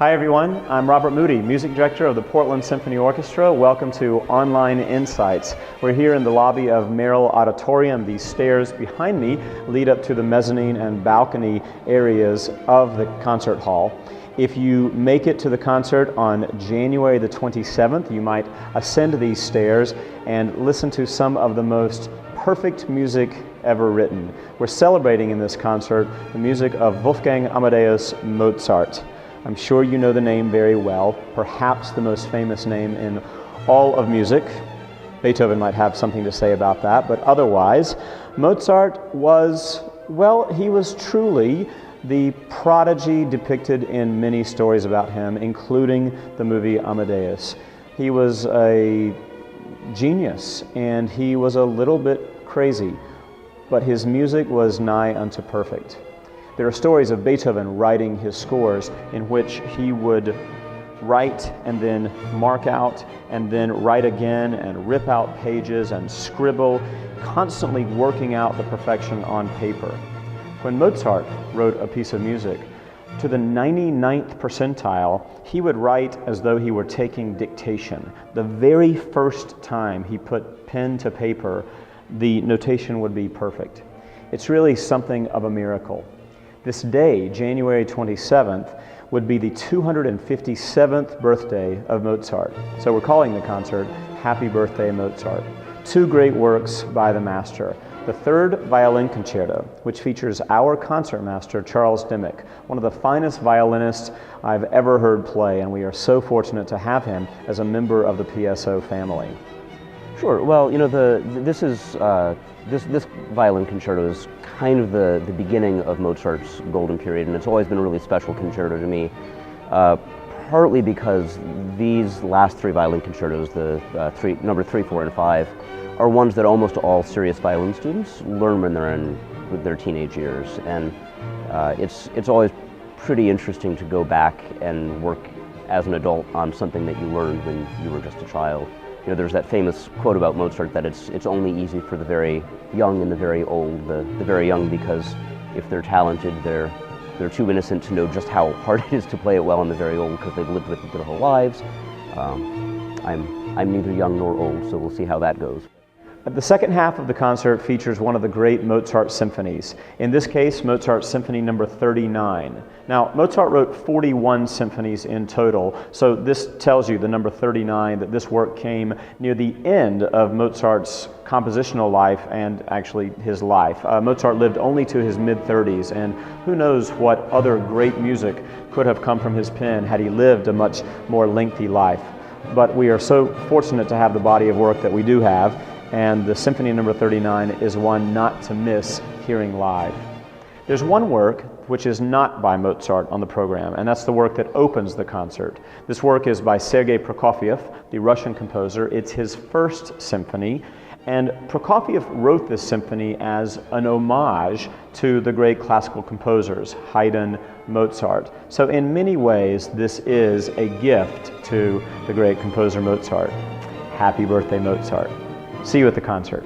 Hi everyone, I'm Robert Moody, Music Director of the Portland Symphony Orchestra. Welcome to Online Insights. We're here in the lobby of Merrill Auditorium. These stairs behind me lead up to the mezzanine and balcony areas of the concert hall. If you make it to the concert on January the 27th, you might ascend these stairs and listen to some of the most perfect music ever written. We're celebrating in this concert the music of Wolfgang Amadeus Mozart. I'm sure you know the name very well, perhaps the most famous name in all of music. Beethoven might have something to say about that, but otherwise, Mozart was, well, he was truly the prodigy depicted in many stories about him, including the movie Amadeus. He was a genius, and he was a little bit crazy, but his music was nigh unto perfect. There are stories of Beethoven writing his scores in which he would write and then mark out and then write again and rip out pages and scribble, constantly working out the perfection on paper. When Mozart wrote a piece of music, to the 99th percentile, he would write as though he were taking dictation. The very first time he put pen to paper, the notation would be perfect. It's really something of a miracle. This day, January 27th, would be the 257th birthday of Mozart. So we're calling the concert Happy Birthday Mozart. Two great works by the master. The third violin concerto, which features our concertmaster, Charles Dimmick, one of the finest violinists I've ever heard play, and we are so fortunate to have him as a member of the PSO family. Sure. Well, you know, this violin concerto is kind of the beginning of Mozart's golden period, and it's always been a really special concerto to me, partly because these last three violin concertos, number 3, 4, and 5, are ones that almost all serious violin students learn when they're in their teenage years, and it's always pretty interesting to go back and work as an adult on something that you learned when you were just a child. You know, there's that famous quote about Mozart that it's only easy for the very young and the very old. The very young, because if they're talented, they're too innocent to know just how hard it is to play it well, and the very old because they've lived with it their whole lives. I'm neither young nor old, so we'll see how that goes. The second half of the concert features one of the great Mozart symphonies. In this case, Mozart Symphony number 39. Now, Mozart wrote 41 symphonies in total, so this tells you, the number 39, that this work came near the end of Mozart's compositional life and actually his life. Mozart lived only to his mid-30s, and who knows what other great music could have come from his pen had he lived a much more lengthy life. But we are so fortunate to have the body of work that we do have, and the Symphony number 39 is one not to miss hearing live. There's one work which is not by Mozart on the program, and that's the work that opens the concert. This work is by Sergei Prokofiev, the Russian composer. It's his first symphony, and Prokofiev wrote this symphony as an homage to the great classical composers, Haydn, Mozart. So in many ways, this is a gift to the great composer Mozart. Happy birthday, Mozart. See you at the concert.